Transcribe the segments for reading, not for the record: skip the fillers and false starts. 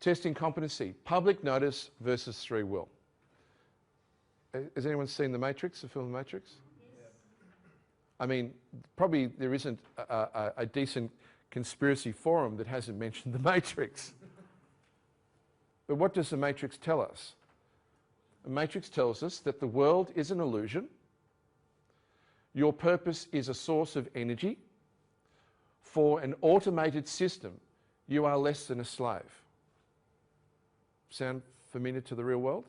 Testing competency, public notice versus free will. Has anyone seen The Matrix, the film The Matrix? Yes. I mean, probably there isn't a decent conspiracy forum that hasn't mentioned The Matrix. But what does The Matrix tell us? The Matrix tells us that the world is an illusion. Your purpose is a source of energy. For an automated system, you are less than a slave. Sound familiar to the real world?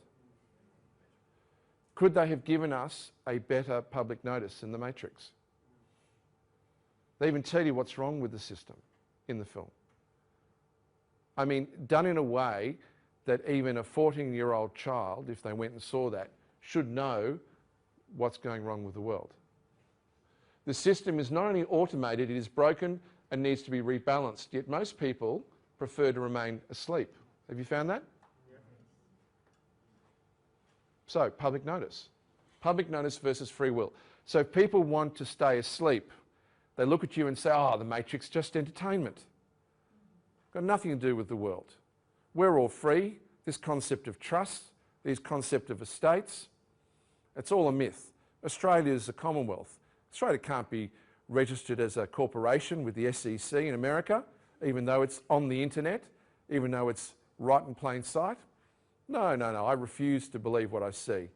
Could they have given us a better public notice than The Matrix? They even tell you what's wrong with the system in the film. I mean, done in a way that even a 14-year-old child, if they went and saw that, should know what's going wrong with the world. The system is not only automated, it is broken and needs to be rebalanced, yet most people prefer to remain asleep. Have you found that? So, public notice. Public notice versus free will. So if people want to stay asleep, they look at you and say, oh, The Matrix, just entertainment. Got nothing to do with the world. We're all free. This concept of trust, this concept of estates, it's all a myth. Australia is a Commonwealth. Australia can't be registered as a corporation with the SEC in America, even though it's on the internet, even though it's right in plain sight. No, I refuse to believe what I see.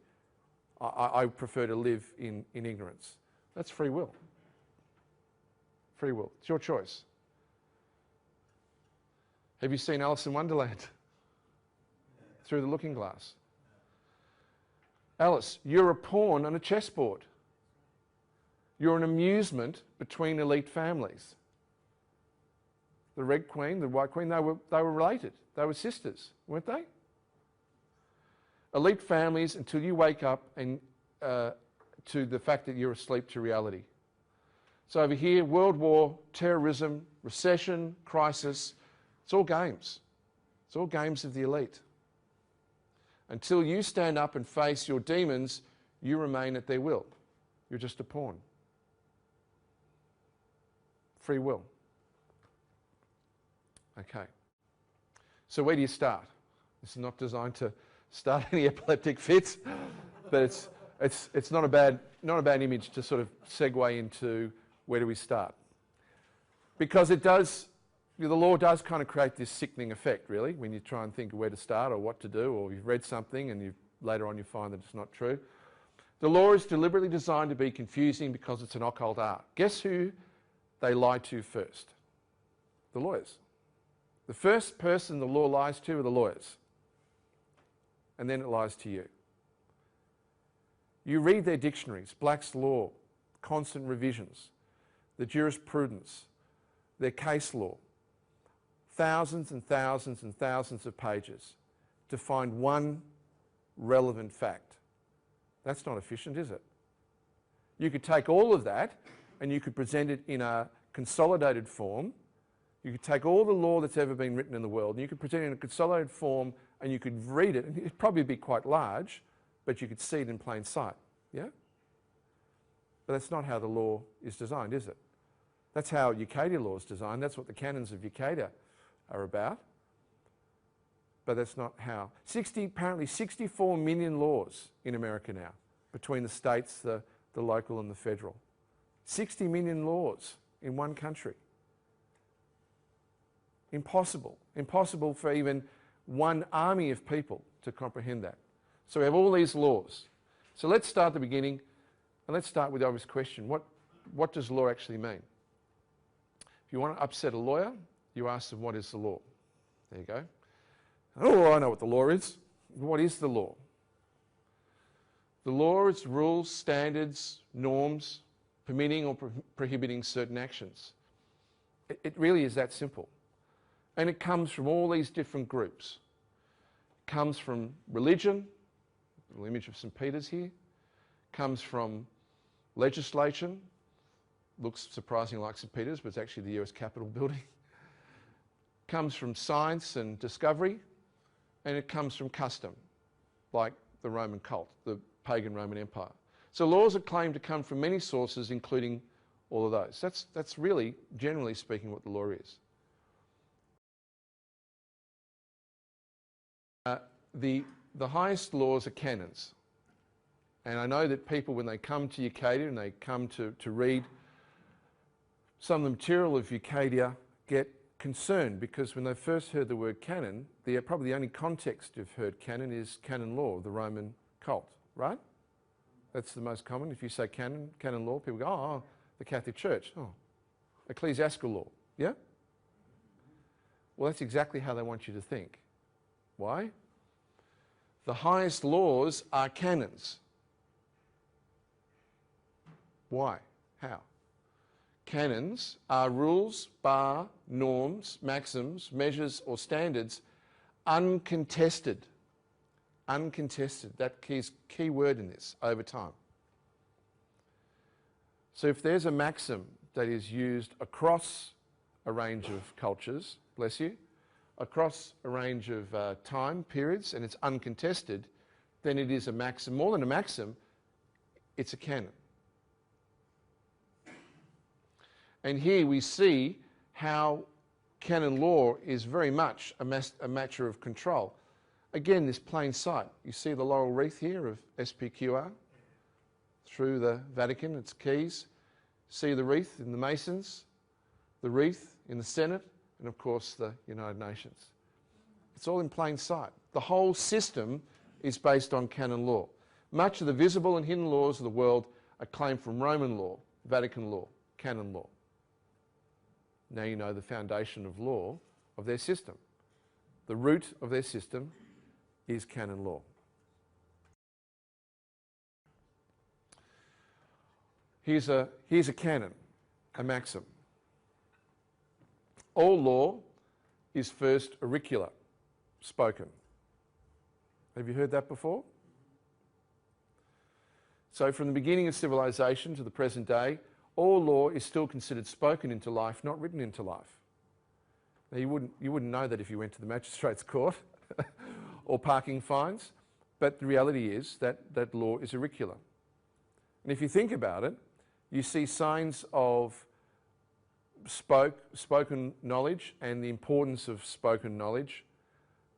I prefer to live in ignorance. That's free will. Free will. It's your choice. Have you seen Alice in Wonderland? Through the Looking Glass. Alice, you're a pawn on a chessboard. You're an amusement between elite families. The Red Queen, the White Queen, they were related. They were sisters, weren't they? Elite families until you wake up and to the fact that you're asleep to reality. So over here, world war, terrorism, recession, crisis, it's all games. It's all games of the elite. Until you stand up and face your demons, you remain at their will. You're just a pawn. Free will. Okay. So where do you start? This is not designed to start any epileptic fits, but it's not a bad image to sort of segue into where do we start. Because it does, the law does kind of create this sickening effect, really, when you try and think of where to start or what to do, or you've read something and later on you find that it's not true. The law is deliberately designed to be confusing because it's an occult art. Guess who they lie to first? The lawyers. The first person the law lies to are the lawyers. And then it lies to you. You read their dictionaries, Black's Law, constant revisions, the jurisprudence, their case law, thousands and thousands and thousands of pages to find one relevant fact. That's not efficient, is it? You could take all of that and you could present it in a consolidated form. You could take all the law that's ever been written in the world and you could present it in a consolidated form and you could read it, and it'd probably be quite large, but you could see it in plain sight, yeah? But that's not how the law is designed, is it? That's how Ucadia law is designed. That's what the canons of Ucadia are about. But that's not how. Apparently 64 million laws in America now, between the states, the local and the federal. 60 million laws in one country. Impossible. Impossible for even one army of people to comprehend that. So we have all these laws. So let's start at the beginning, and let's start with the obvious question. What does law actually mean? If you want to upset a lawyer, you ask them, what is the law? There you go. Oh, I know what the law is. What is the law? The law is rules, standards, norms, permitting or prohibiting certain actions. It really is that simple. And it comes from all these different groups. It comes from religion, the little image of St. Peter's here. It comes from legislation, looks surprisingly like St. Peter's, but it's actually the US Capitol building. It comes from science and discovery, and it comes from custom, like the Roman cult, the pagan Roman Empire. So laws are claimed to come from many sources, including all of those. That's really, generally speaking, what the law is. the highest laws are canons. And I know that people, when they come to Ucadia and they come to read some of the material of Ucadia, get concerned because when they first heard the word canon, probably the only context you've heard canon is canon law of the Roman cult, right? That's the most common. If you say canon law, people go, oh, the Catholic Church. Oh, ecclesiastical law. Yeah? Well, that's exactly how they want you to think. Why? The highest laws are canons. Why? How? Canons are rules, bar, norms, maxims, measures or standards uncontested. Uncontested. That is key word in this, over time. So if there's a maxim that is used across a range of cultures, bless you, across a range of time periods, and it's uncontested, then it is a maxim. More than a maxim, it's a canon. And here we see how canon law is very much a matter of control. Again, this plain sight. You see the laurel wreath here of SPQR through the Vatican, its keys. See the wreath in the Masons, the wreath in the Senate, and of course the United Nations. It's all in plain sight. The whole system is based on canon law. Much of the visible and hidden laws of the world are claimed from Roman law, Vatican law, canon law. Now you know the foundation of law of their system. The root of their system is canon law. Here's a canon, a maxim. All law is first auricular, spoken. Have you heard that before? So from the beginning of civilization to the present day, all law is still considered spoken into life, not written into life. Now you wouldn't know that if you went to the magistrate's court or parking fines, but the reality is that law is auricular. And if you think about it, you see signs of spoken knowledge and the importance of spoken knowledge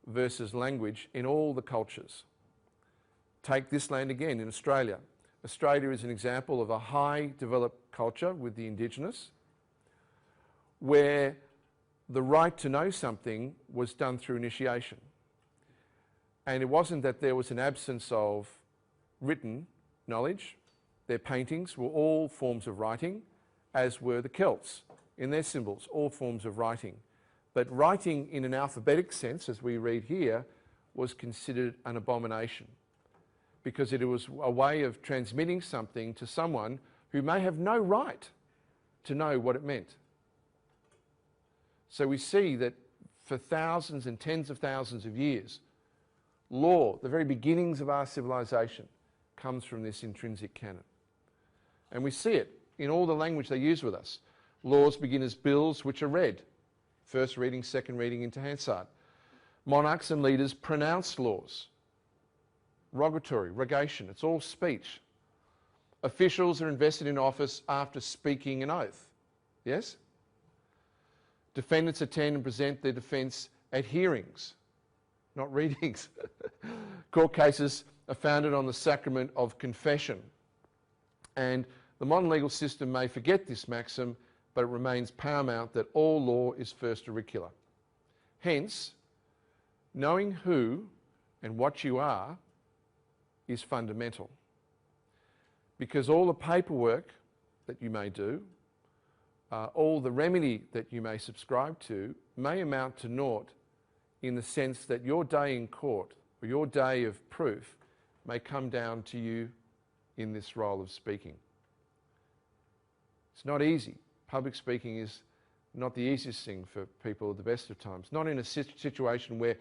versus language in all the cultures. Take this land again in Australia. Australia is an example of a high developed culture with the Indigenous, where the right to know something was done through initiation. And it wasn't that there was an absence of written knowledge. Their paintings were all forms of writing, as were the Celts in their symbols, all forms of writing. But writing in an alphabetic sense, as we read here, was considered an abomination, because it was a way of transmitting something to someone who may have no right to know what it meant. So we see that for thousands and tens of thousands of years, law, the very beginnings of our civilization, comes from this intrinsic canon. And we see it in all the language they use with us. Laws begin as bills which are read. First reading, second reading into Hansard. Monarchs and leaders pronounce laws. Rogatory, rogation, it's all speech. Officials are invested in office after speaking an oath. Yes? Defendants attend and present their defence at hearings, not readings. Court cases are founded on the sacrament of confession. And the modern legal system may forget this maxim, but it remains paramount that all law is first auricular. Hence, knowing who and what you are is fundamental, because all the paperwork that you may do, all the remedy that you may subscribe to may amount to naught, in the sense that your day in court or your day of proof may come down to you in this role of speaking. It's not easy. Public speaking is not the easiest thing for people at the best of times. Not in a situation where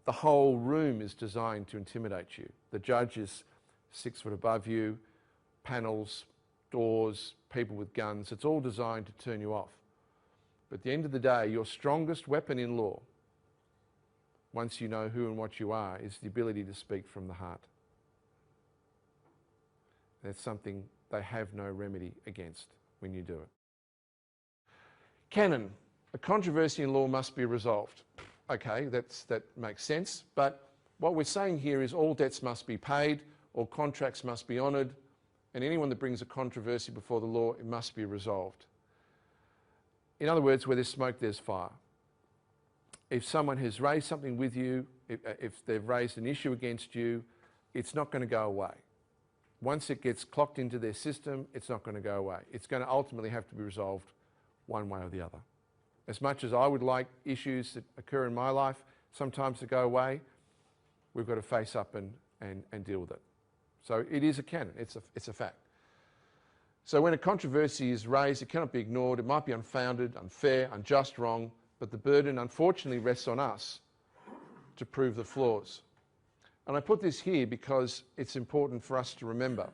the whole room is designed to intimidate you. The judge is 6 foot above you, panels, doors, people with guns. It's all designed to turn you off. But at the end of the day, your strongest weapon in law, once you know who and what you are, is the ability to speak from the heart. That's something they have no remedy against when you do it. Canon. A controversy in law must be resolved. Okay, that makes sense, but What we're saying here is all debts must be paid, all contracts must be honoured, and anyone that brings a controversy before the law, it must be resolved. In other words, where there's smoke, there's fire. If someone has raised something with you, if they've raised an issue against you, it's not going to go away. Once it gets clocked into their system, it's not going to go away. It's going to ultimately have to be resolved one way or the other. As much as I would like issues that occur in my life sometimes to go away, we've got to face up and deal with it. So it is a canon, it's a fact. So when a controversy is raised, it cannot be ignored. It might be unfounded, unfair, unjust, wrong, but the burden unfortunately rests on us to prove the flaws. And I put this here because it's important for us to remember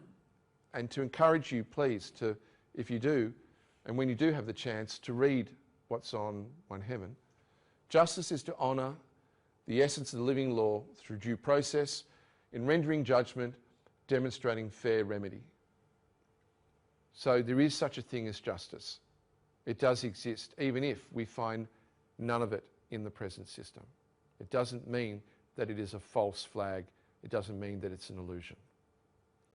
and to encourage you, please, to, if you do, and when you do have the chance, to read what's on One Heaven. Justice is to honour the essence of the living law through due process, in rendering judgment, demonstrating fair remedy. So there is such a thing as justice. It does exist, even if we find none of it in the present system. It doesn't mean that it is a false flag. It doesn't mean that it's an illusion.